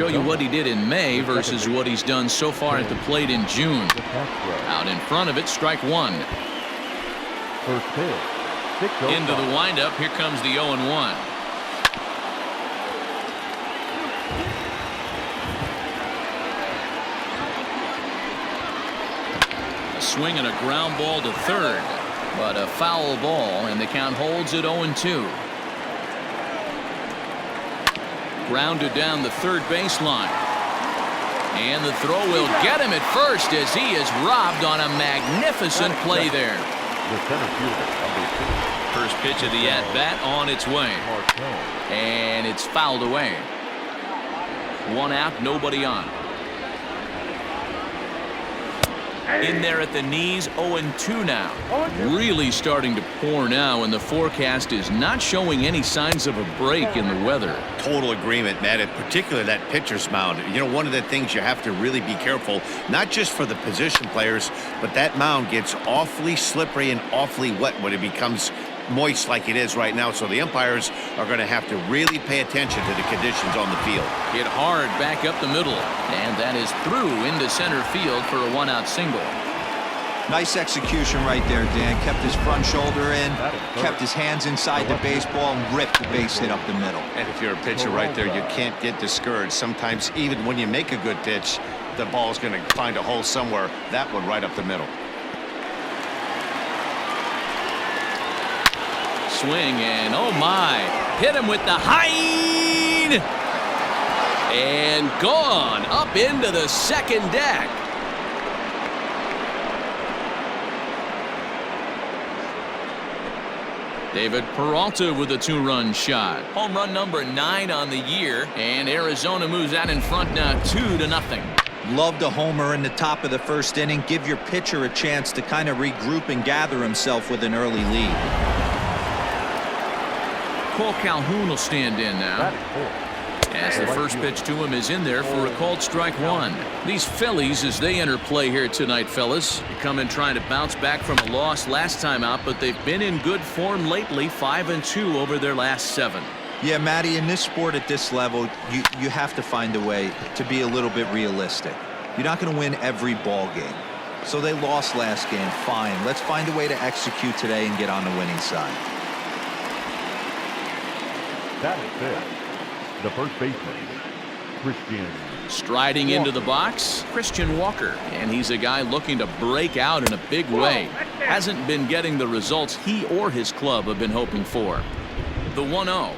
Show you what he did in May versus what he's done so far at the plate in June. Out in front of it, strike one. First pitch. Into the windup. Here comes the 0-1. A swing and a ground ball to third, but a foul ball, and the count holds at 0-2. Grounded down the third baseline. And the throw will get him at first as he is robbed on a magnificent play there. First pitch of the at-bat on its way. And it's fouled away. One out, nobody on. In there at the knees, 0-2 now. Really starting to pour now, and the forecast is not showing any signs of a break in the weather. Total agreement, Matt, and particularly that pitcher's mound. You know, one of the things you have to really be careful, not just for the position players, but that mound gets awfully slippery and awfully wet when it becomes moist like it is right now. So the umpires are going to have to really pay attention to the conditions on the field. Hit hard back up the middle, and that is through into center field for a one-out single. Nice execution right there, Dan. Kept his front shoulder in, kept his hands inside the baseball, and ripped the base hit up the middle. And if you're a pitcher right there, you can't get discouraged. Sometimes even when you make a good pitch, the ball's going to find a hole somewhere. That one right up the middle. Swing, and oh my, hit him with the high, and gone up into the second deck. David Peralta with a two-run shot. Home run number 9 on the year, and Arizona moves out in front now 2-0. Loved a homer in the top of the first inning. Give your pitcher a chance to kind of regroup and gather himself with an early lead. Cole Calhoun will stand in now, as the first pitch to him is in there for a called strike one. These Phillies, as they enter play here tonight, fellas, come in trying to bounce back from a loss last time out, but they've been in good form lately, 5-2 over their last 7. Yeah, Matty, in this sport at this level, you have to find a way to be a little bit realistic. You're not going to win every ball game. So they lost last game, fine. Let's find a way to execute today and get on the winning side. That is it. The first baseman, Christian. Striding into the box, Christian Walker, and he's a guy looking to break out in a big way. Hasn't been getting the results he or his club have been hoping for. The 1-0.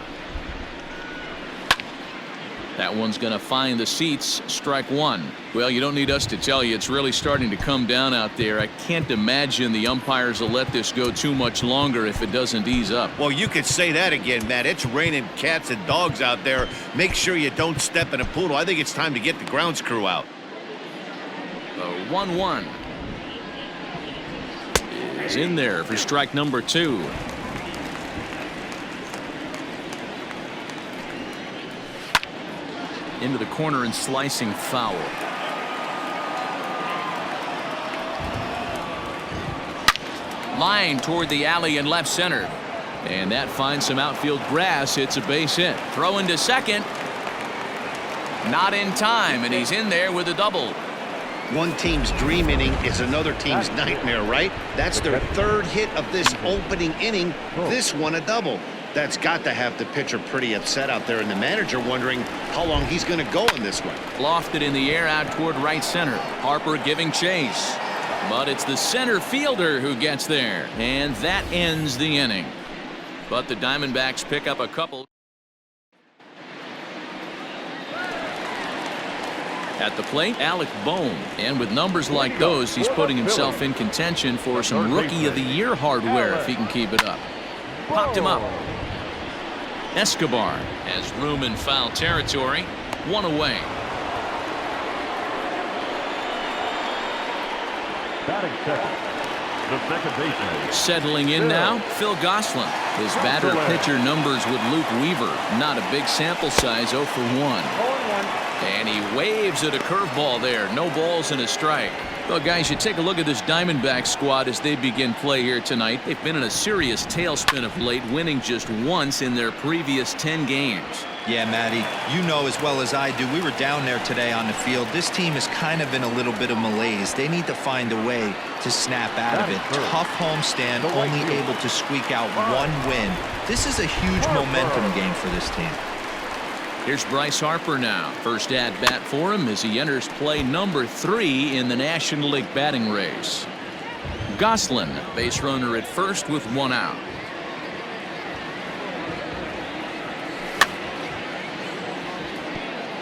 That one's going to find the seats. Strike one. Well, you don't need us to tell you, it's really starting to come down out there. I can't imagine the umpires will let this go too much longer if it doesn't ease up. Well, you could say that again, Matt. It's raining cats and dogs out there. Make sure you don't step in a poodle. I think it's time to get the grounds crew out. The 1-1 is in there for strike number 2. Into the corner and slicing foul. Line toward the alley in left center. And that finds some outfield grass. It's a base hit. Throw into second. Not in time, and he's in there with a double. One team's dream inning is another team's nightmare, right? That's their third hit of this opening inning. This one a double. That's got to have the pitcher pretty upset out there, and the manager wondering how long he's going to go in this one. Lofted in the air out toward right center. Harper giving chase. But it's the center fielder who gets there, and that ends the inning. But the Diamondbacks pick up a couple. At the plate, Alec Bohm, and with numbers like those, he's putting himself in contention for some Rookie of the Year hardware if he can keep it up. Popped him up. Escobar has room in foul territory. One away. Batting second, the second baseman. Settling in now, Phil Gosselin. His batter-pitcher numbers with Luke Weaver. Not a big sample size, 0 for 1. And he waves at a curveball there. No balls and a strike. Well, guys, you take a look at this Diamondbacks squad as they begin play here tonight. They've been in a serious tailspin of late, winning just once in their previous 10 games. Yeah, Matty, you know as well as I do, we were down there today on the field. This team is kind of in a little bit of malaise. They need to find a way to snap out of it. Tough homestand, only able to squeak out one win. This is a huge momentum game for this team. Here's Bryce Harper now. First at bat for him as he enters play number 3 in the National League batting race. Goslin, base runner at first with 1 out.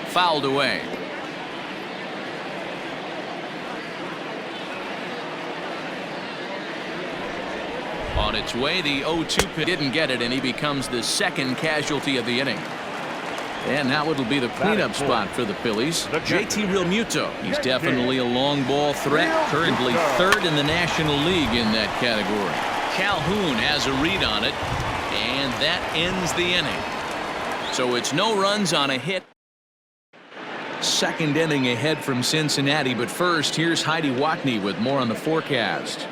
Fouled away. On its way, the 0-2 pitch didn't get it, and he becomes the second casualty of the inning. And now it'll be the cleanup spot for the Phillies. JT Realmuto. He's definitely a long ball threat. Currently 3rd in the National League in that category. Calhoun has a read on it, and that ends the inning. So it's no runs on a hit. Second inning ahead from Cincinnati, but first, here's Heidi Wackney with more on the forecast.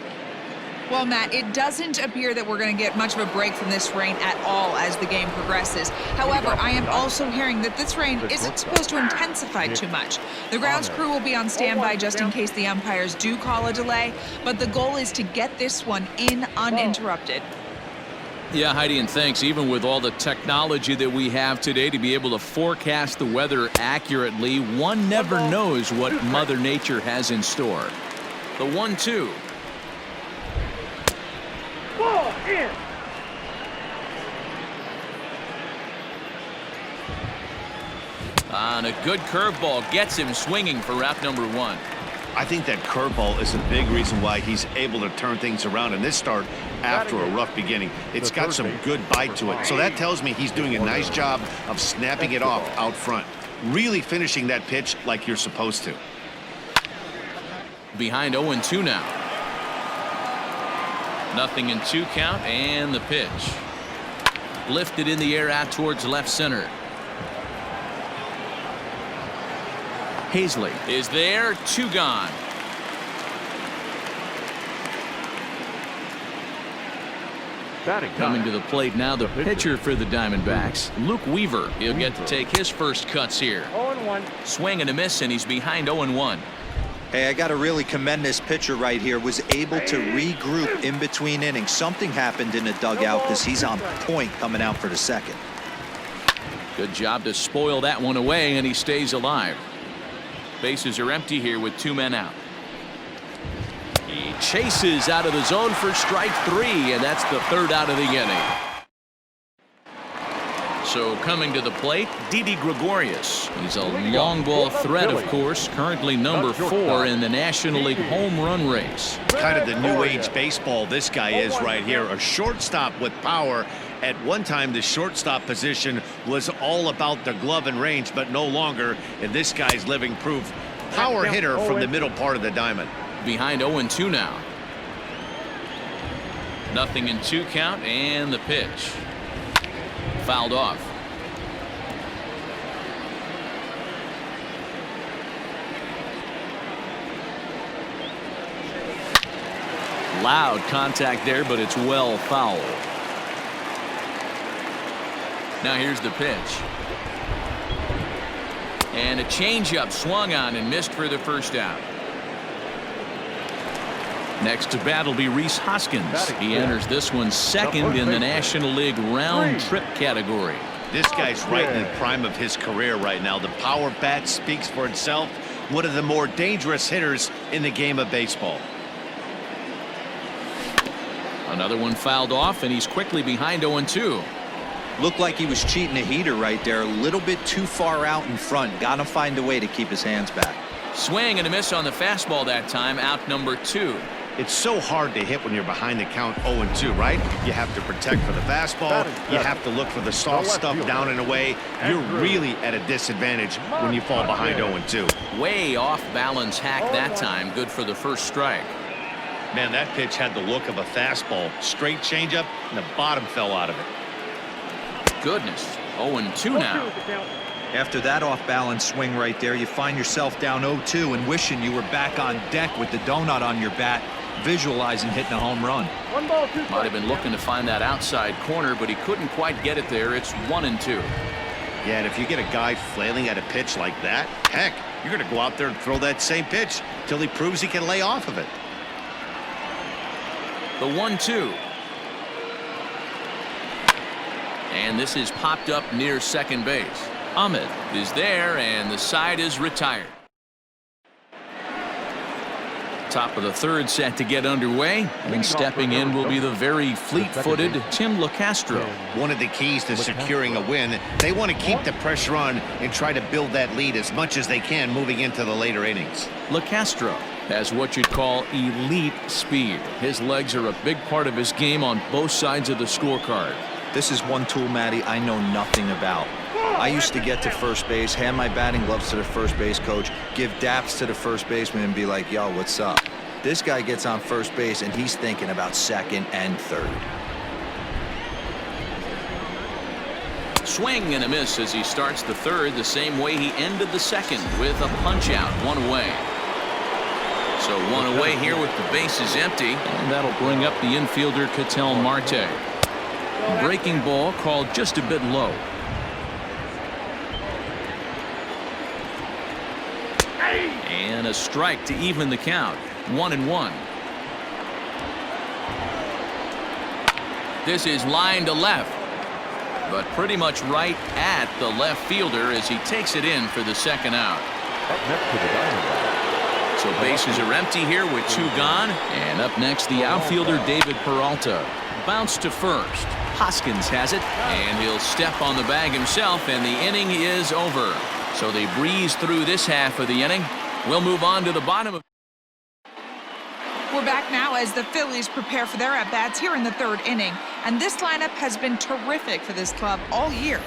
Well, Matt, it doesn't appear that we're going to get much of a break from this rain at all as the game progresses. However, I am also hearing that this rain isn't supposed to intensify too much. The grounds crew will be on standby just in case the umpires do call a delay, but the goal is to get this one in uninterrupted. Yeah, Heidi, and thanks. Even with all the technology that we have today to be able to forecast the weather accurately, one never knows what Mother Nature has in store. The 1-2. Ball in. On a good curveball, gets him swinging for out number 1. I think that curveball is a big reason why he's able to turn things around in this start after a rough beginning. It's got some good bite to it. So that tells me he's doing a nice job of snapping it off out front. Really finishing that pitch like you're supposed to. Behind 0-2 now. 0-2 count, and the pitch. Lifted in the air out towards left center. Hazley is there, 2 gone. Coming to the plate now, the pitcher for the Diamondbacks, Luke Weaver. He'll get to take his first cuts here. 0-1. Swing and a miss, and he's behind 0-1. Hey, I got to really commend this pitcher right here. Was able to regroup in between innings. Something happened in the dugout because he's on point coming out for the second. Good job to spoil that one away, and he stays alive. Bases are empty here with 2 men out. He chases out of the zone for strike 3, and that's the 3rd out of the inning. So coming to the plate, Didi Gregorius. He's a long ball threat, of course, currently number 4 in the National League home run race. Kind of the new age baseball this guy is right here. A shortstop with power. At one time, the shortstop position was all about the glove and range, but no longer. And this guy's living proof. Power hitter from the middle part of the diamond. Behind 0-2 now. 0-2 count, and the pitch. Fouled off. Loud contact there, but it's well fouled. Now here's the pitch. And a changeup swung on and missed for the first out. Next to bat will be Rhys Hoskins. He enters this one 2nd in the National League round trip category. This guy's right in the prime of his career right now. The power bat speaks for itself. One of the more dangerous hitters in the game of baseball. Another one fouled off, and he's quickly behind 0-2. Looked like he was cheating a heater right there. A little bit too far out in front. Got to find a way to keep his hands back. Swing and a miss on the fastball that time, out number 2. It's so hard to hit when you're behind the count 0-2, right? You have to protect for the fastball. You have to look for the soft stuff down and away. You're really at a disadvantage when you fall behind 0-2. Way off balance hack that time. Good for the first strike. Man, that pitch had the look of a fastball. Straight changeup, and the bottom fell out of it. Goodness. 0-2 now. After that off-balance swing right there, you find yourself down 0-2 and wishing you were back on deck with the donut on your bat, visualizing hitting a home run. Might have been looking to find that outside corner, but he couldn't quite get it there. It's 1-2. Yeah, and if you get a guy flailing at a pitch like that, heck, you're going to go out there and throw that same pitch till he proves he can lay off of it. The 1-2. And this is popped up near second base. Ahmed is there, and the side is retired. Top of the third set to get underway, and stepping in will be the very fleet-footed Tim LeCastro. One of the keys to securing a win, they want to keep the pressure on and try to build that lead as much as they can moving into the later innings. LeCastro has what you'd call elite speed. His legs are a big part of his game on both sides of the scorecard. This is one tool, Matty, I know nothing about. I used to get to first base, hand my batting gloves to the first base coach, give daps to the first baseman and be like, yo, what's up? This guy gets on first base and he's thinking about second and third. Swing and a miss as he starts the third the same way he ended the second with a punch out, one away. So one away here with the bases empty, and that'll bring up the infielder Ketel Marte. Breaking ball called just a bit low. And a strike to even the count. 1-1. This is line to left, but pretty much right at the left fielder as he takes it in for the second out. Up next to the Diamondbacks. So bases are empty here with two gone. And up next, the outfielder David Peralta. Bounce to first. Hoskins has it, and he'll step on the bag himself, and the inning is over. So they breeze through this half of the inning. We'll move on to the bottom of. We're back now as the Phillies prepare for their at-bats here in the third inning. And this lineup has been terrific for this club all year.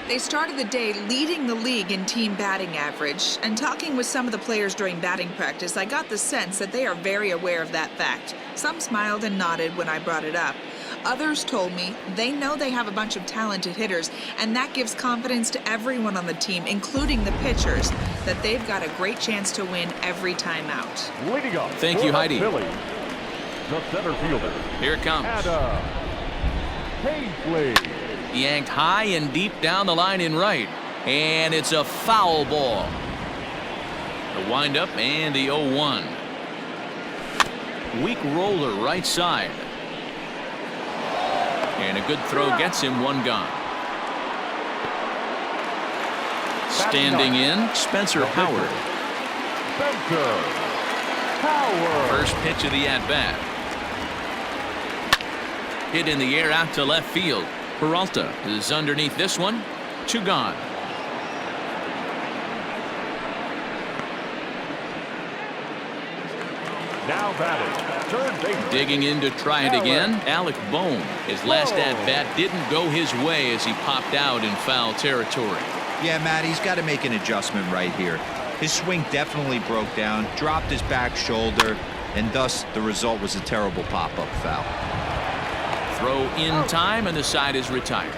They started the day leading the league in team batting average. And talking with some of the players during batting practice, I got the sense that they are very aware of that fact. Some smiled and nodded when I brought it up. Others told me they know they have a bunch of talented hitters, and that gives confidence to everyone on the team, including the pitchers, that they've got a great chance to win every time out. Leading up. Thank you, Heidi. Phillies, the center fielder. Here it comes. Adam Paisley. Yanked high and deep down the line in right. And it's a foul ball. The windup and the 0-1. Weak roller right side. And a good throw gets him one gone. Standing in, Spencer Howard. Spencer Howard. First pitch of the at-bat. Hit in the air out to left field. Peralta is underneath this one. Two gone. Now batting. Third base. Digging in to try it again. Alec Bohm. His last at-bat didn't go his way as he popped out in foul territory. Yeah, Matt, he's got to make an adjustment right here. His swing definitely broke down, dropped his back shoulder, and thus the result was a terrible pop-up foul. Throw in time, and the side is retired.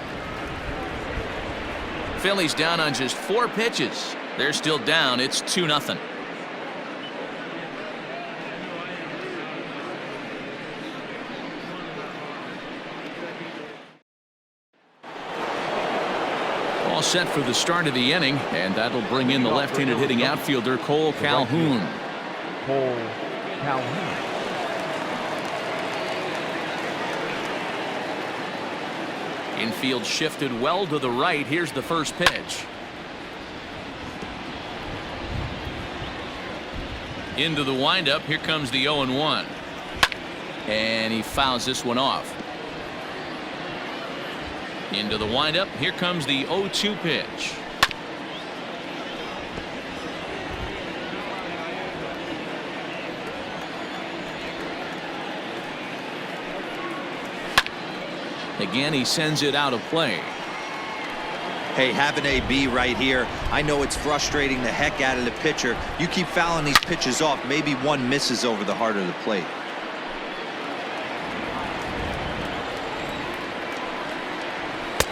Phillies down on just 4 pitches. They're still down. It's 2-0. All set for the start of the inning, and that'll bring in the left-handed hitting outfielder Cole Calhoun. Cole Calhoun. Infield shifted well to the right. Here's the first pitch. Into the windup. Here comes the 0-1. And he fouls this one off. Into the windup. Here comes the 0-2 pitch. Again, he sends it out of play. Hey, have an AB right here. I know it's frustrating the heck out of the pitcher. You keep fouling these pitches off, maybe one misses over the heart of the plate.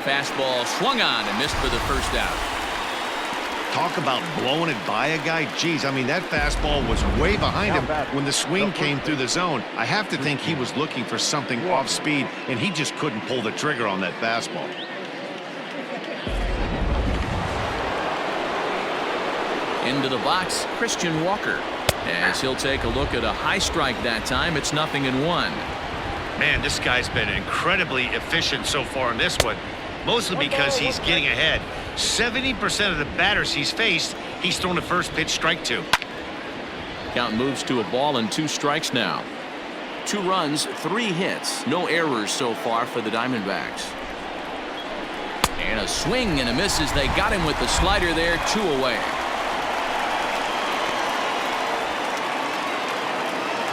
Fastball swung on and missed for the first out. talk about blowing it by a guy. Geez, I mean, that fastball was way behind him when the swing came through the zone. I have to think he was looking for something off speed, and he just couldn't pull the trigger on that fastball. Into the box, Christian Walker. As he'll take a look at a high strike that time, it's 0-1. Man, this guy's been incredibly efficient so far in this one, mostly because he's getting ahead. 70% of the batters he's faced, he's thrown the first pitch strike to. Count moves to a ball and 2 strikes now. 2 runs, 3 hits, no errors so far for the Diamondbacks. And a swing and a miss as they got him with the slider there, 2 away.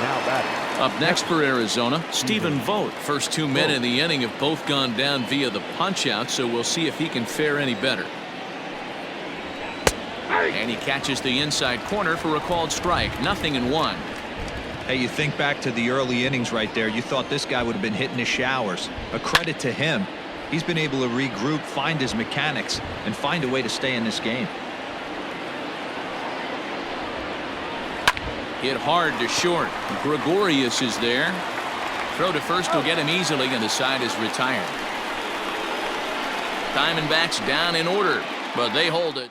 Now batting. Up next for Arizona, Stephen Vogt. First 2 men in the inning have both gone down via the punch-out, so we'll see if he can fare any better. And he catches the inside corner for a called strike. 0-1. Hey, you think back to the early innings right there. You thought this guy would have been hitting his showers. A credit to him. He's been able to regroup, find his mechanics, and find a way to stay in this game. Hit hard to short. Gregorius is there. Throw to first will get him easily, and the side is retired. Diamondbacks down in order, but they hold it.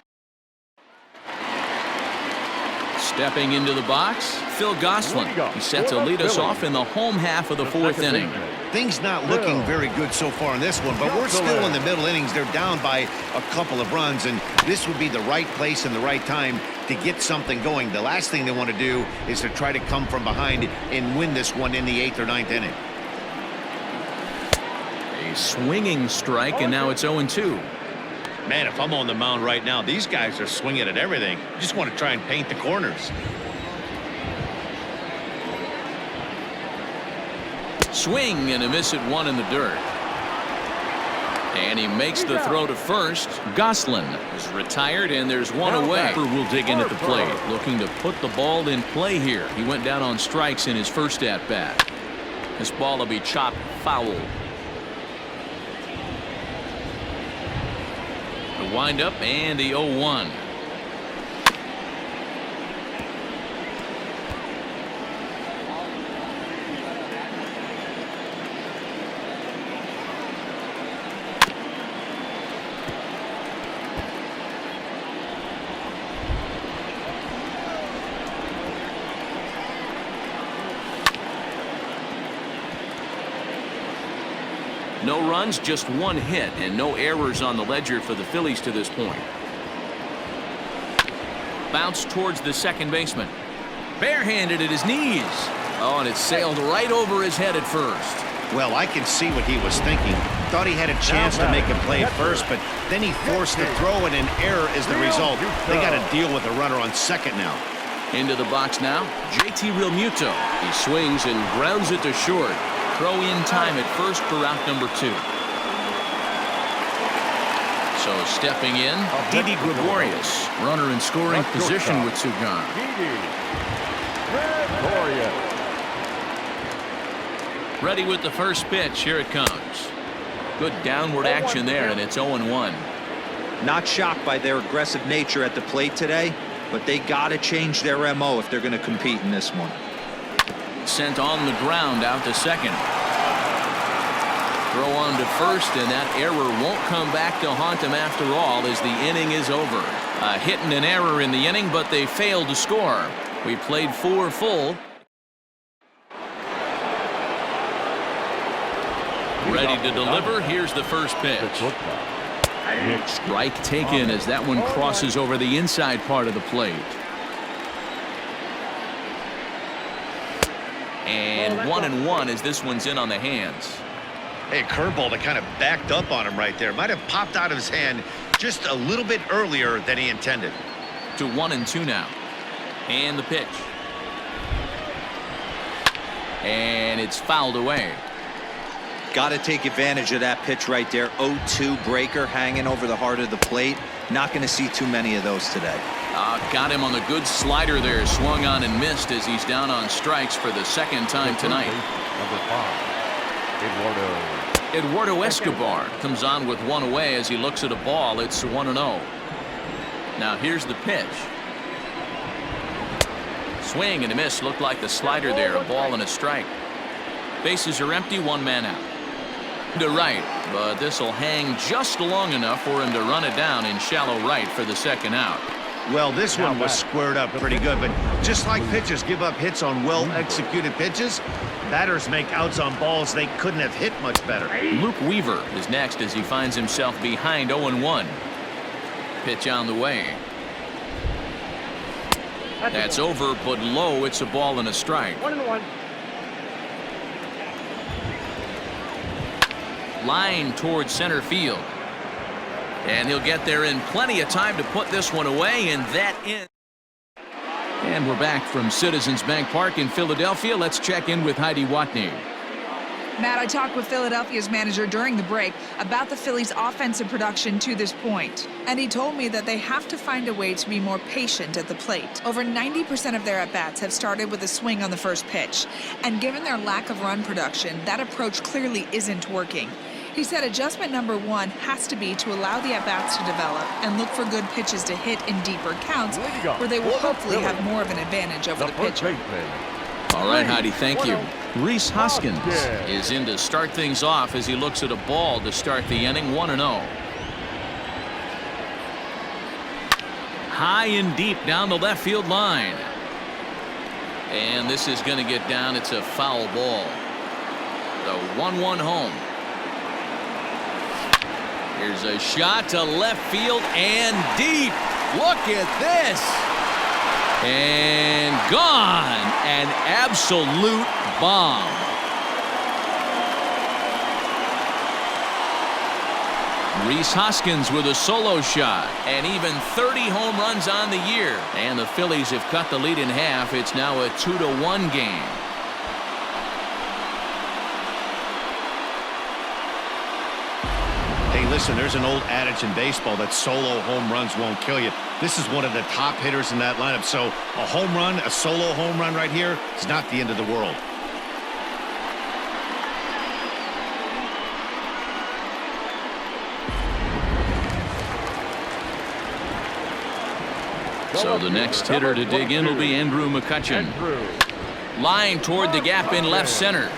Stepping into the box, Phil Gosselin. He's set to lead us off in the home half of the 4th inning. Things not looking very good so far in this one, but we're still in the middle innings. They're down by a couple of runs, and this would be the right place and the right time to get something going. The last thing they want to do is to try to come from behind and win this one in the 8th or 9th inning. A swinging strike, and now it's 0-2. Man, if I'm on the mound right now, these guys are swinging at everything. Just want to try and paint the corners. Swing and a miss at 1 in the dirt. And he makes the throw to first. Gosselin is retired, and there's 1 away. Will dig in at the plate, looking to put the ball in play here. He went down on strikes in his first at-bat. This ball will be chopped foul. The windup and the 0-1. No runs, just 1 hit, and no errors on the ledger for the Phillies to this point. Bounce towards the second baseman. Barehanded at his knees. Oh, and it sailed right over his head at first. Well, I can see what he was thinking. Thought he had a chance to make a play at first, but then he forced the throw, and an error is the result. They got to deal with a runner on second now. Into the box now, JT Realmuto. He swings and grounds it to short. Throw in time at first for out number 2. So stepping in, Didi Gregorius. Runner in scoring position with 2 gone. Ready with the first pitch. Here it comes. Good downward action there, and it's 0-1. Not shocked by their aggressive nature at the plate today, but they got to change their MO if they're going to compete in this one. Sent on the ground out to second. Throw on to first, and that error won't come back to haunt them after all as the inning is over. A hit and an error in the inning, but they failed to score. We played 4 full. Ready to deliver. Here's the first pitch. Strike taken as that one crosses over the inside part of the plate. And 1-1 as this one's in on the hands. Hey, curveball that kind of backed up on him right there. Might have popped out of his hand just a little bit earlier than he intended. To 1-2 now. And the pitch. And it's fouled away. Got to take advantage of that pitch right there. 0-2 breaker hanging over the heart of the plate. Not going to see too many of those today. Got him on the good slider there. Swung on and missed as he's down on strikes for the second time tonight. Number 5, Eduardo Escobar comes on with 1 away as he looks at a ball. It's 1-0. Now here's the pitch. Swing and a miss. Looked like the slider there. A ball and a strike. Bases are empty. One man out. To right, but this will hang just long enough for him to run it down in shallow right for the second out. Well, this one was squared up pretty good, but just like pitchers give up hits on well-executed pitches, batters make outs on balls they couldn't have hit much better. Luke Weaver is next as he finds himself behind 0-1. Pitch on the way. That's over, but low. It's a ball and a strike. 1-1. Line towards center field. And he'll get there in plenty of time to put this one away, and that in. And we're back from Citizens Bank Park in Philadelphia. Let's check in with Heidi Watney. Matt, I talked with Philadelphia's manager during the break about the Phillies' offensive production to this point, and he told me that they have to find a way to be more patient at the plate. Over 90% of their at-bats have started with a swing on the first pitch, and given their lack of run production, that approach clearly isn't working. He said adjustment number one has to be to allow the at-bats to develop and look for good pitches to hit in deeper counts where they will hopefully have more of an advantage over the pitcher. All right, Heidi, thank you. Rhys Hoskins is in to start things off as he looks at a ball to start the inning. 1-0. High and deep down the left field line. And this is going to get down. It's a foul ball. The 1-1 home. Here's a shot to left field and deep. Look at this. And gone. An absolute bomb. Rhys Hoskins with a solo shot. And even 30 home runs on the year. And the Phillies have cut the lead in half. It's now a 2-1 game. Hey, listen, there's an old adage in baseball that solo home runs won't kill you. This is one of the top hitters in that lineup. So a home run, a solo home run right here, is not the end of the world. So the next hitter to dig in will be Andrew McCutchen. Line toward the gap in left center.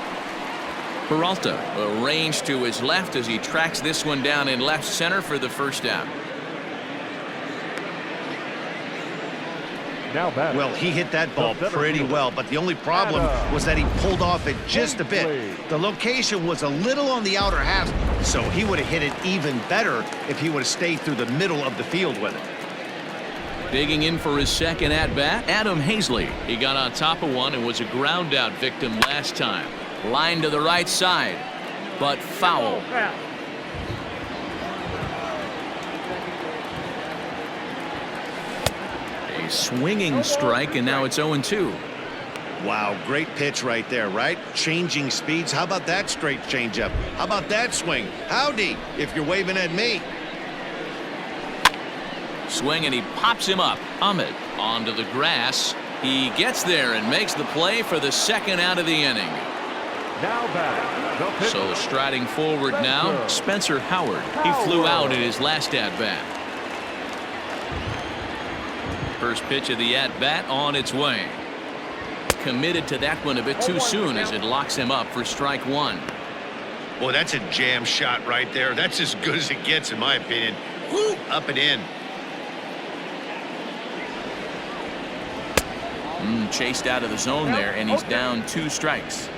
Peralta arranged to his left as he tracks this one down in left center for the first out. Well, he hit that ball pretty well, but the only problem was that he pulled off it just a bit. The location was a little on the outer half, so he would have hit it even better if he would have stayed through the middle of the field with it. Digging in for his second at-bat, Adam Hazley. He got on top of one and was a ground-out victim last time. Line to the right side, but foul. A swinging strike, and now it's 0-2. Wow, great pitch right there, right? Changing speeds. How about that straight changeup? How about that swing? Howdy, if you're waving at me. Swing, and he pops him up. Ahmed onto the grass. He gets there and makes the play for the second out of the inning. So striding forward now, Spencer Howard. He flew out in his last at-bat. First pitch of the at-bat on its way. Committed to that one a bit too soon as it locks him up for strike one. Boy, that's a jam shot right there. That's as good as it gets, in my opinion. Woo, up and in. Chased out of the zone there, and he's down 2 strikes.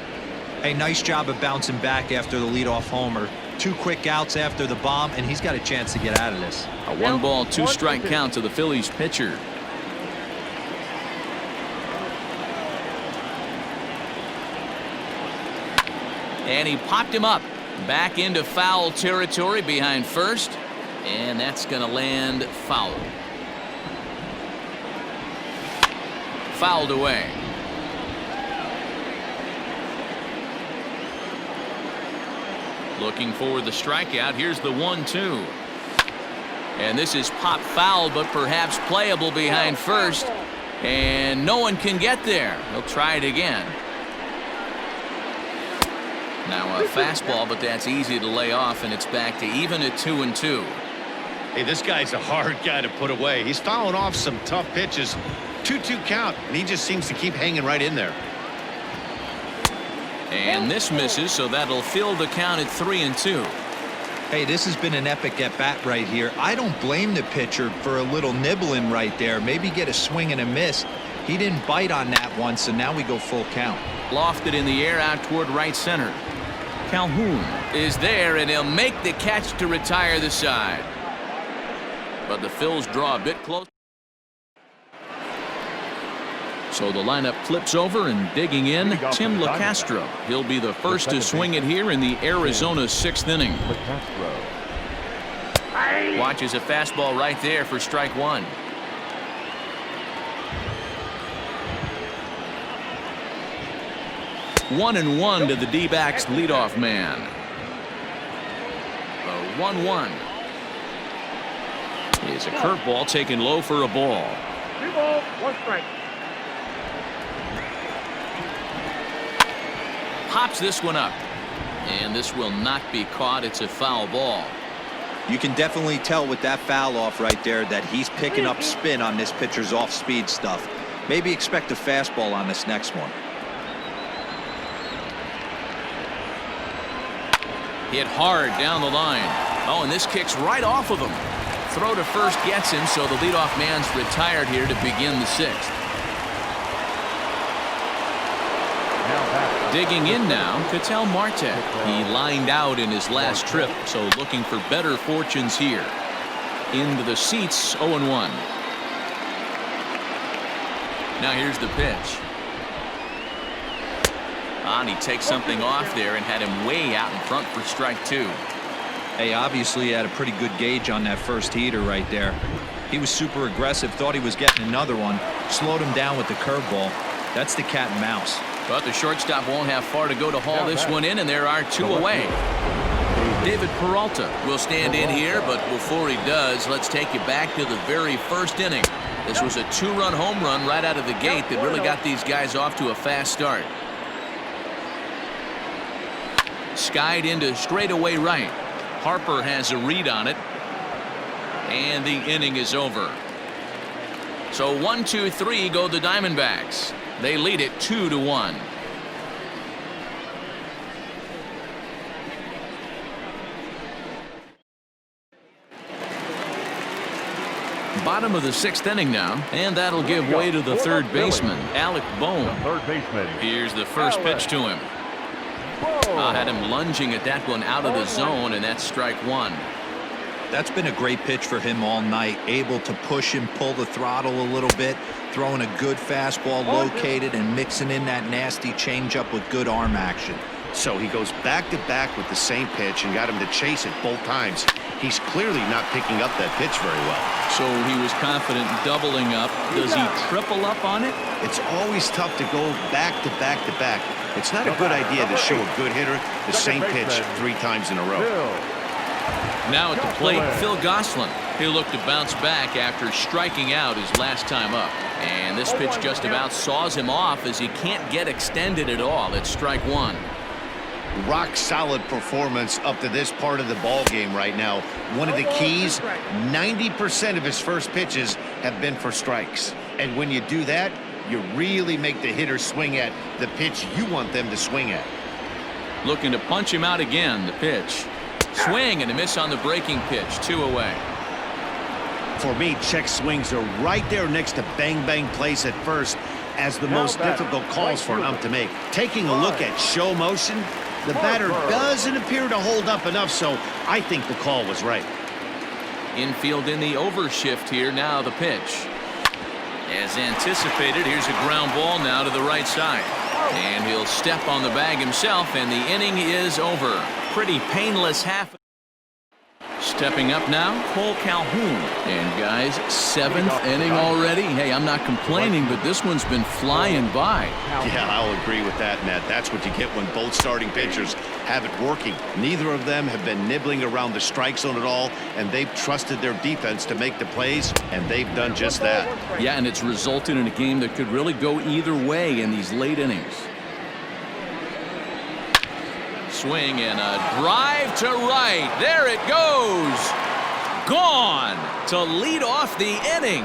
A nice job of bouncing back after the leadoff homer. 2 quick outs after the bomb, and he's got a chance to get out of this. A 1-ball, 2-strike count to the Phillies pitcher. And he popped him up back into foul territory behind first, and that's going to land foul. Fouled away. Looking for the strikeout. Here's the 1-2. And this is pop foul, but perhaps playable behind first. And no one can get there. He'll try it again. Now a fastball, but that's easy to lay off, and it's back to even at 2-2. Hey, this guy's a hard guy to put away. He's fouling off some tough pitches. 2-2 count, and he just seems to keep hanging right in there. And this misses, so that'll fill the count at 3-2. Hey, this has been an epic at-bat right here. I don't blame the pitcher for a little nibbling right there. Maybe get a swing and a miss. He didn't bite on that one, so now we go full count. Lofted in the air out toward right center. Calhoun is there, and he'll make the catch to retire the side. But the Phils draw a bit close. So the lineup flips over, and digging in, Tim LeCastro. He'll be the first to swing it here in the Arizona 6th inning. Watches a fastball right there for strike one. One and one to the D-backs leadoff man. The 1-1 is a curveball taken low for a ball. 2 balls, 1 strike. Pops this one up, and this will not be caught. It's a foul ball. You can definitely tell with that foul off right there that he's picking up spin on this pitcher's off-speed stuff. Maybe expect a fastball on this next one. Hit hard down the line. Oh, and this kicks right off of him. Throw to first gets him, so the leadoff man's retired here to begin the 6th. Digging in now, Ketel Marte. He lined out in his last trip, so looking for better fortunes here. Into the seats, 0-1. Now here's the pitch. And he takes something off there and had him way out in front for strike 2. Hey, obviously he had a pretty good gauge on that first heater right there. He was super aggressive, thought he was getting another one, slowed him down with the curveball. That's the cat and mouse. But the shortstop won't have far to go to haul this one in, and there are 2 away. David Peralta will stand in here, but before he does, let's take you back to the very first inning. This was a 2-run home run right out of the gate that really got these guys off to a fast start. Skied into straightaway right. Harper has a read on it, and the inning is over. So 1-2-3 go the Diamondbacks. They lead it 2-1. Bottom of the 6th inning now, and that'll give way to the third baseman, Alec Bohm. Third baseman. Here's the first pitch to him. Had him lunging at that one out of the zone, and that's strike 1. That's been a great pitch for him all night. Able to push and pull the throttle a little bit, throwing a good fastball located and mixing in that nasty changeup with good arm action. So he goes back-to-back with the same pitch and got him to chase it both times. He's clearly not picking up that pitch very well. So he was confident doubling up. Does he triple up on it? It's always tough to go back-to-back-to-back. It's not a good idea to show a good hitter the same pitch 3 times in a row. Now at the plate, Phil Gosselin. He'll look to bounce back after striking out his last time up. And this pitch just about saws him off as he can't get extended at all. It's strike 1. Rock solid performance up to this part of the ball game right now. One of the keys, 90% of his first pitches have been for strikes. And when you do that, you really make the hitter swing at the pitch you want them to swing at. Looking to punch him out again. The pitch. Swing and a miss on the breaking pitch. 2 away. For me, check swings are right there next to bang plays at first as the most difficult calls for an ump to make. Taking a look at show motion, the batter doesn't appear to hold up enough, so I think the call was right. Infield in the overshift here. Now the pitch. As anticipated, here's a ground ball now to the right side. And he'll step on the bag himself, and the inning is over. Pretty painless half. Stepping up now, Cole Calhoun. And guys, 7th inning already. Hey, I'm not complaining, but this one's been flying by. Yeah, I'll agree with that, Matt. That's what you get when both starting pitchers have it working. Neither of them have been nibbling around the strike zone at all, and they've trusted their defense to make the plays, and they've done just that. Yeah, and it's resulted in a game that could really go either way in these late innings. Swing and a drive to right. There it goes. gone to lead off the inning.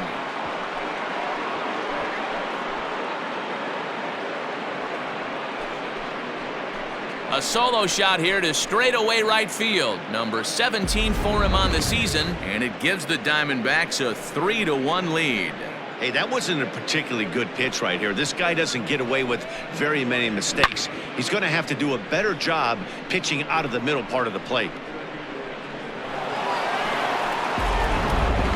A solo shot here to straightaway right field. Number 17 for him on the season, and it gives the Diamondbacks a 3-1 lead. Hey, that wasn't a particularly good pitch right here. This guy doesn't get away with very many mistakes. He's going to have to do a better job pitching out of the middle part of the plate.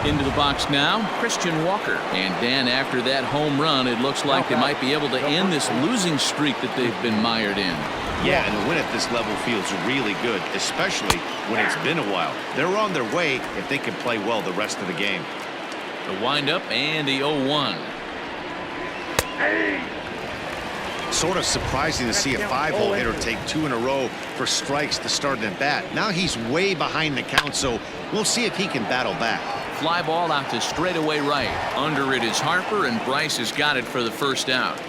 Into the box now, Christian Walker. And Dan, after that home run, it looks like they might be able to end this losing streak that they've been mired in. Yeah, and a win at this level feels really good, especially when it's been a while. They're on their way if they can play well the rest of the game. The windup and the 0-1. Sort of surprising to see a 5-hole hitter take 2 in a row for strikes to start an at bat. Now he's way behind the count, so we'll see if he can battle back. Fly ball out to straightaway right. Under it is Harper, and Bryce has got it for the first out.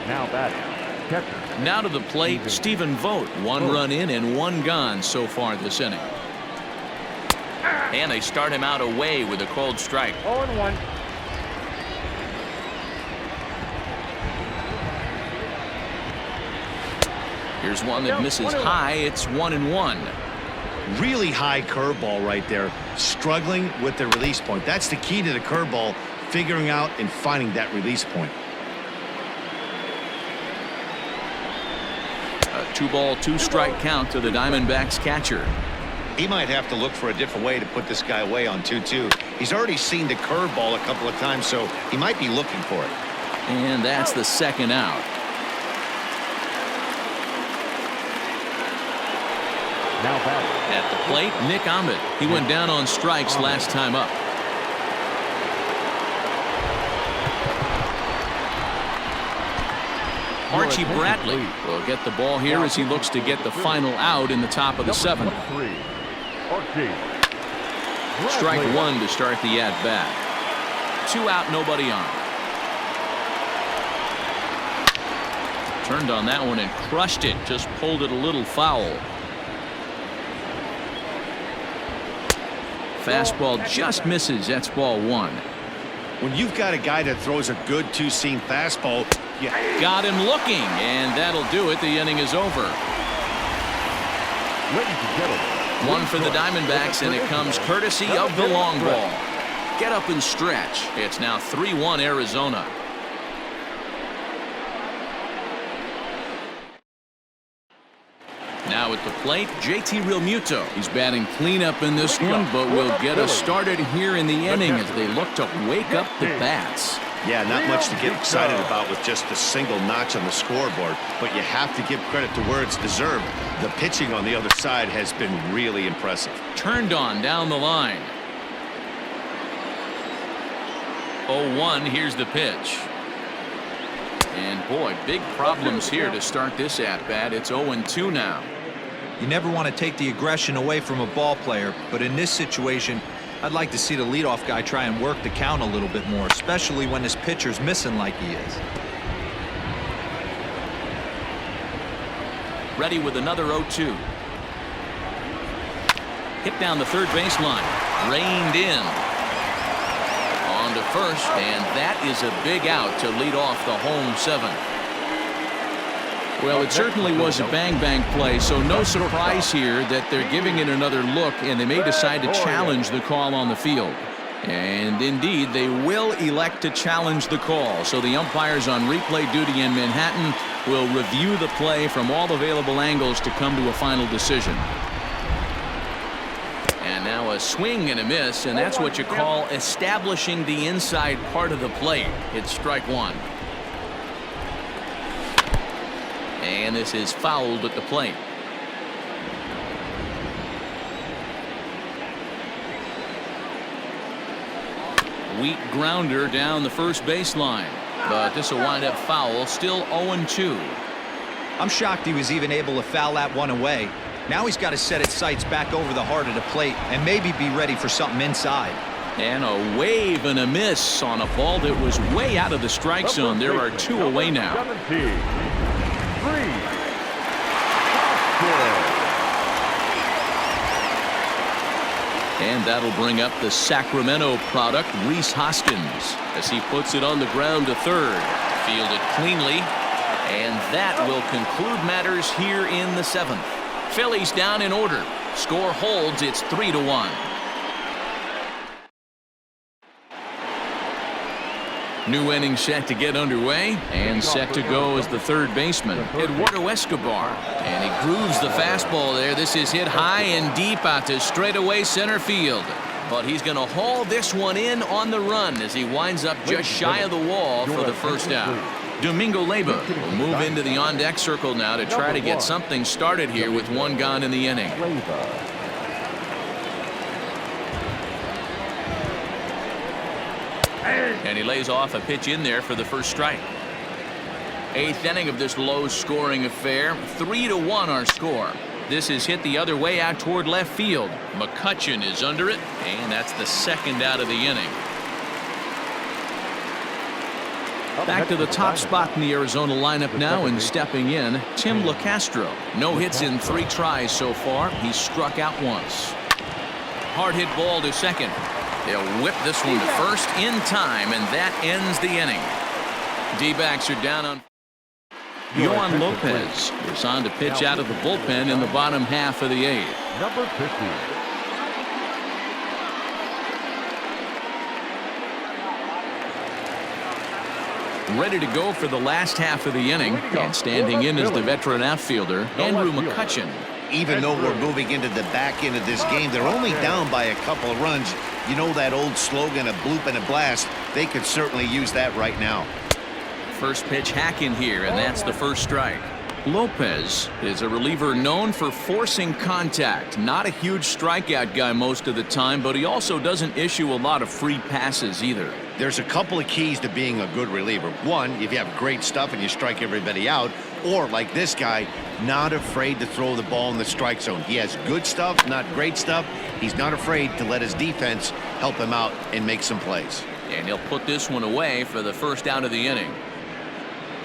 Now batting, catcher. Now to the plate, Stephen Vogt. 1 run in and 1 gone so far this inning. And they start him out away with a cold strike. 0-1. Here's one that misses high. It's 1-1. Really high curveball right there. Struggling with the release point. That's the key to the curveball, figuring out and finding that release point. A 2-ball, 2-strike count to the Diamondbacks catcher. He might have to look for a different way to put this guy away on 2-2. He's already seen the curveball a couple of times, so he might be looking for it. And that's the second out. Now batting. At the plate, Nick Ahmed. He went down on strikes last time up. Archie Bradley will get the ball here as he looks to get the final out in the top of the 7th. Archie. Strike 1 to start the at-bat. 2 out, nobody on. Turned on that one and crushed it. Just pulled it a little foul. Fastball just misses. That's ball 1. When you've got a guy that throws a good 2-seam fastball, you got him looking, and that'll do it. The inning is over. Ladies and gentlemen, 1 for the Diamondbacks, and it comes courtesy of the long ball. Get up and stretch. It's now 3-1 Arizona. Now at the plate, JT Realmuto. He's batting cleanup in this one, but will get us started here in the inning as they look to wake up the bats. Yeah, not much to get excited about with just a single notch on the scoreboard, but you have to give credit to where it's deserved. The pitching on the other side has been really impressive. Turned on down the line. 0-1, here's the pitch. And boy, big problems here to start this at-bat. It's 0-2 now. You never want to take the aggression away from a ball player, but in this situation, I'd like to see the leadoff guy try and work the count a little bit more, especially when his pitcher's missing like he is. Ready with another 0-2. Hit down the third baseline. Reined in. On to first, and that is a big out to lead off the home 7th. Well, it certainly was a bang-bang play, so no surprise here that they're giving it another look, and they may decide to challenge the call on the field. And indeed, they will elect to challenge the call. So the umpires on replay duty in Manhattan will review the play from all available angles to come to a final decision. And now a swing and a miss, and that's what you call establishing the inside part of the plate. It's strike 1. And this is fouled at the plate. Weak grounder down the first baseline, but this will wind up foul. Still 0-2. I'm shocked he was even able to foul that one away. Now he's got to set his sights back over the heart of the plate and maybe be ready for something inside. And a wave and a miss on a ball that was way out of the strike zone. There are 2 away now. 17. And that'll bring up the Sacramento product, Rhys Hoskins, as he puts it on the ground to third. Fielded cleanly. And that will conclude matters here in the 7th. Phillies down in order. Score holds. It's 3-1. New inning set to get underway, and set to go as the third baseman, Eduardo Escobar. And he grooves the fastball there. This is hit high and deep out to straightaway center field. But he's going to haul this one in on the run as he winds up just shy of the wall for the first out. Domingo Leyba will move into the on-deck circle now to try to get something started here with one gone in the inning. And he lays off a pitch in there for the first strike. 8th inning of this low-scoring affair. 3-1 our score. This is hit the other way out toward left field. McCutchen is under it, and that's the second out of the inning. Back to the top spot in the Arizona lineup now, and stepping in, Tim LaCastro. No hits in 3 tries so far. He's struck out once. Hard hit ball to second. They'll whip this one to first in time, and that ends the inning. D-backs are down on. Yohan Lopez is on to pitch out of the bullpen in the bottom half of the 8th. Number 50. Ready to go for the last half of the inning, and standing in is the veteran outfielder, Andrew McCutchen. Even though we're moving into the back end of this game, they're only down by a couple of runs. You know that old slogan, a bloop and a blast. They could certainly use that right now. First pitch hack in here, and that's the first strike. Lopez is a reliever known for forcing contact. Not a huge strikeout guy most of the time, but he also doesn't issue a lot of free passes either. There's a couple of keys to being a good reliever. One, if you have great stuff and you strike everybody out, or like this guy, not afraid to throw the ball in the strike zone. He has good stuff, not great stuff. He's not afraid to let his defense help him out and make some plays. And he'll put this one away for the first out of the inning.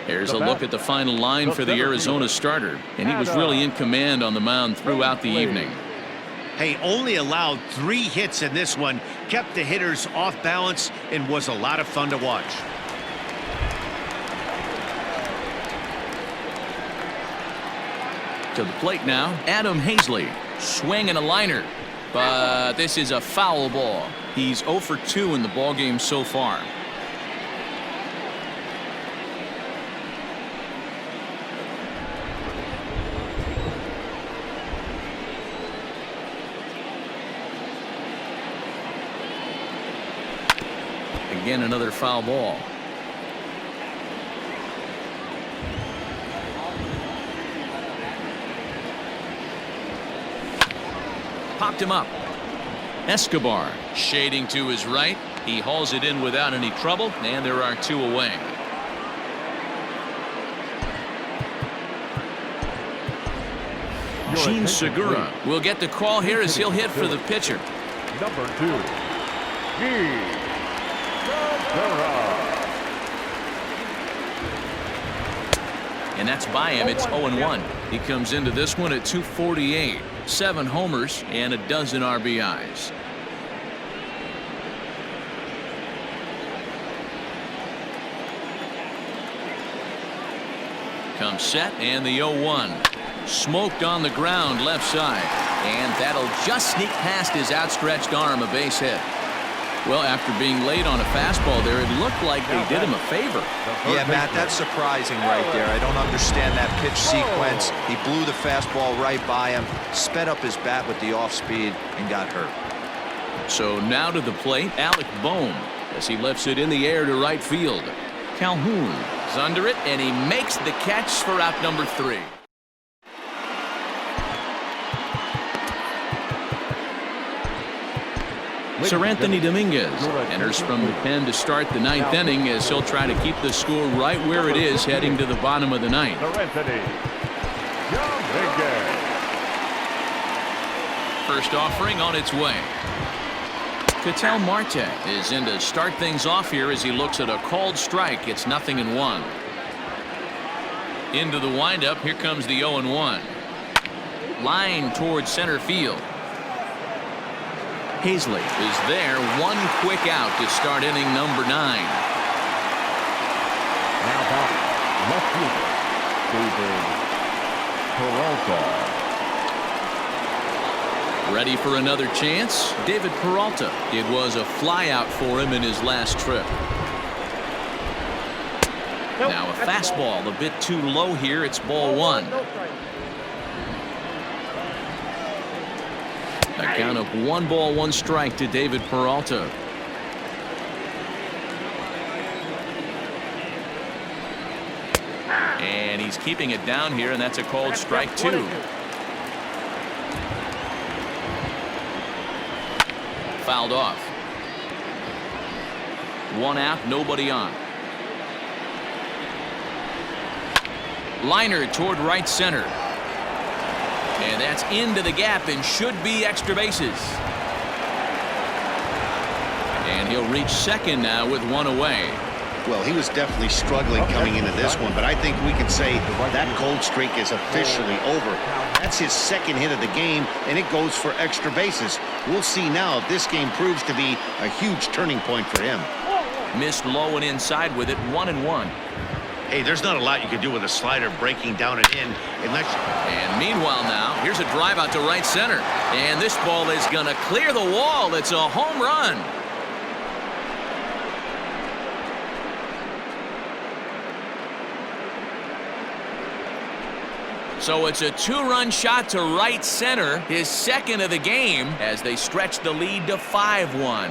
Here's a look at the final line for the Arizona starter, and he was really in command on the mound throughout the evening. Hey, only allowed 3 hits in this one, kept the hitters off balance, and was a lot of fun to watch. To the plate now, Adam Hazley. Swing and a liner, but this is a foul ball. He's 0 for 2 in the ballgame so far. Again, another foul ball. Popped him up. Escobar shading to his right. He hauls it in without any trouble, and there are 2 away. Gene Segura will get the call here as he'll hit for the pitcher. Number 2. Gene Segura. And that's by him. It's 0-1. He comes into this one at 248. 7 homers and a dozen RBIs. Comes set, and the 0-1. Smoked on the ground left side. And that'll just sneak past his outstretched arm, a base hit. Well, after being late on a fastball there, it looked like they did him a favor. Yeah, Matt, that's surprising right there. I don't understand that pitch sequence. He blew the fastball right by him, sped up his bat with the off speed, and got hurt. So now to the plate, Alec Bohm, as he lifts it in the air to right field. Calhoun is under it, and he makes the catch for out number 3. Sir Anthony Dominguez enters from the pen to start the 9th inning as he'll try to keep the score right where it is heading to the bottom of the 9th. Sir Anthony Dominguez. First offering on its way. Ketel Marte is in to start things off here as he looks at a called strike. It's 0-1. Into the windup. Here comes the 0-1. Line towards center field. Hazley is there. One quick out to start inning number 9. Now back, left fielder, David Peralta. Ready for another chance? David Peralta. It was a flyout for him in his last trip. Now a fastball a bit too low here. It's ball 1. A count of 1 ball, 1 strike to David Peralta. And he's keeping it down here, and that's a called strike 2. Fouled off. 1 out, nobody on. Liner toward right center. And that's into the gap and should be extra bases. And he'll reach second now with 1 away. Well, he was definitely struggling coming into this one, but I think we can say that cold streak is officially over. That's his second hit of the game, and it goes for extra bases. We'll see now if this game proves to be a huge turning point for him. Missed low and inside with it, 1-1. Hey, there's not a lot you can do with a slider breaking down and in unless. And meanwhile now, here's a drive out to right center. And this ball is going to clear the wall. It's a home run. So it's a 2-run shot to right center, his second of the game, as they stretch the lead to 5-1.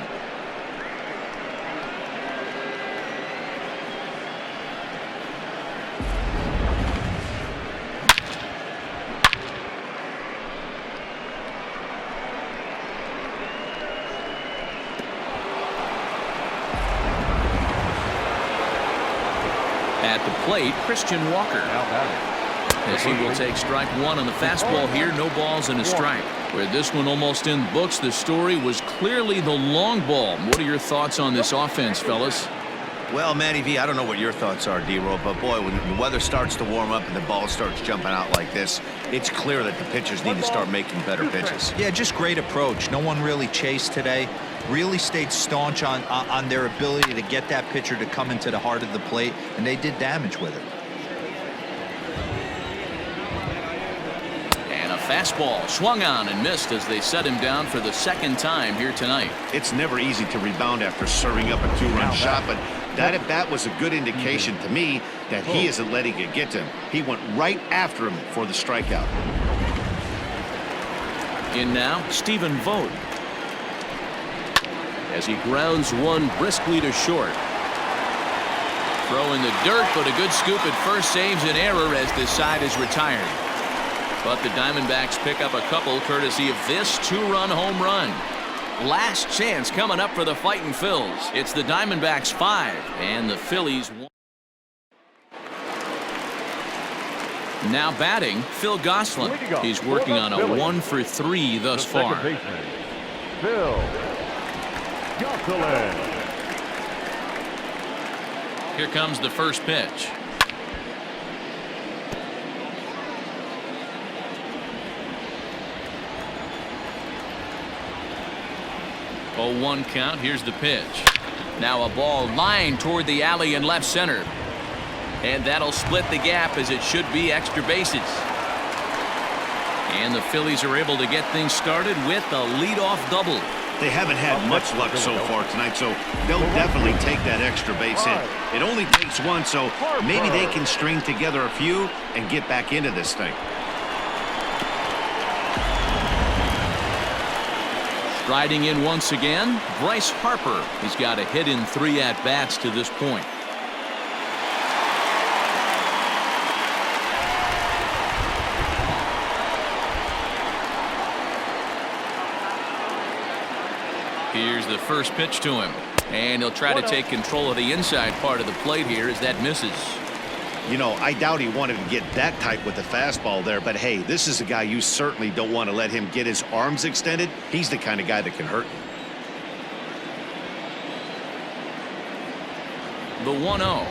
At the plate, Christian Walker. As he will take strike 1 on the fastball here. No balls and a strike. Where this one almost in the books, the story was clearly the long ball. What are your thoughts on this offense, fellas? Well, Matty V, I don't know what your thoughts are, D-Roll, but boy, when the weather starts to warm up and the ball starts jumping out like this, it's clear that the pitchers need to start making better pitches. Yeah, just great approach. No one really chased today. Really stayed staunch on their ability to get that pitcher to come into the heart of the plate, and they did damage with it. Fastball swung on and missed as they set him down for the second time here tonight. It's never easy to rebound after serving up a 2-run shot, but that at bat was a good indication to me that he isn't letting it get to him. He went right after him for the strikeout. In now, Stephen Vogt. As he grounds one briskly to short. Throw in the dirt, but a good scoop at first saves an error as this side is retired. But the Diamondbacks pick up a couple courtesy of this 2-run home run. Last chance coming up for the Fightin' Phils. It's the Diamondbacks 5 and the Phillies 1. Now batting, Phil Gosselin. He's working on a 1-for-3 thus far. Phil Gosselin. Here comes the first pitch. 0-1 count. Here's the pitch. Now a ball lined toward the alley in left center. And that'll split the gap as it should be extra bases. And the Phillies are able to get things started with a leadoff double. They haven't had much luck so far tonight, so they'll definitely take that extra base hit. It only takes one, so maybe they can string together a few and get back into this thing. Striding in once again, Bryce Harper. He's got a hit in 3 at-bats to this point. Here's the first pitch to him. And he'll try to take control of the inside part of the plate here as that misses. You know, I doubt he wanted to get that tight with the fastball there, but hey, this is a guy you certainly don't want to let him get his arms extended. He's the kind of guy that can hurt you. The 1-0.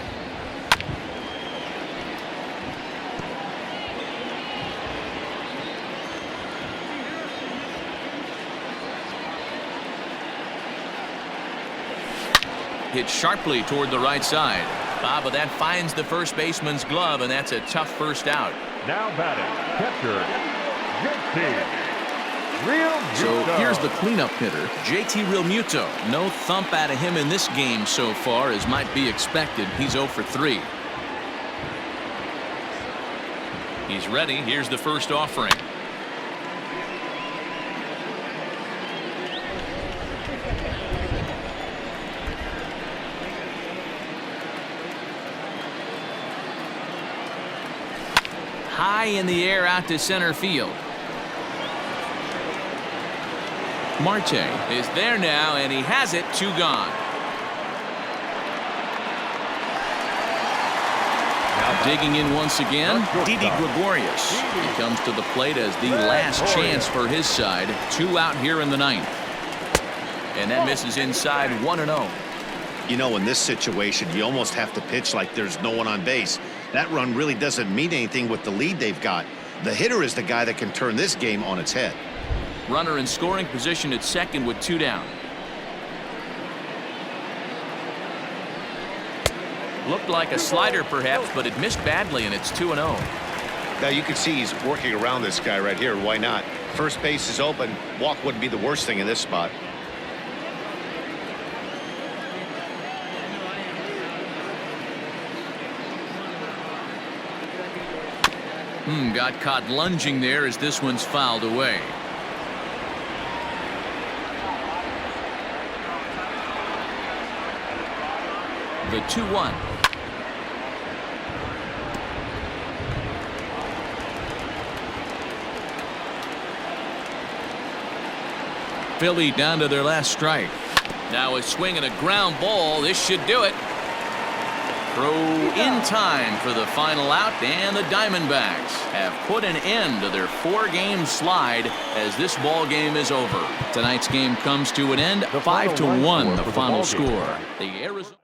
Hit sharply toward the right side. But that finds the first baseman's glove, and that's a tough first out. Now batting, catcher, JT Realmuto. So here's the cleanup hitter, JT Realmuto. No thump out of him in this game so far, as might be expected. He's 0 for 3. He's ready. Here's the first offering. High in the air out to center field. Marte is there now, and he has it. 2 gone. Now digging in once again, Didi Gregorius. He comes to the plate as the last chance for his side. 2 out here in the 9th. And that misses inside. 1-0. You know, in this situation, you almost have to pitch like there's no one on base. That run really doesn't mean anything with the lead they've got. The hitter is the guy that can turn this game on its head. Runner in scoring position at second with 2 down. Looked like a slider perhaps, but it missed badly, and it's 2-0. Now you can see he's working around this guy right here. Why not? First base is open. Walk wouldn't be the worst thing in this spot. Got caught lunging there as this one's fouled away. The 2-1. Philly down to their last strike. Now a swing and a ground ball. This should do it. Throw in time for the final out, and the Diamondbacks have put an end to their 4-game slide as this ball game is over. Tonight's game comes to an end. 5-1 the final score. The Arizona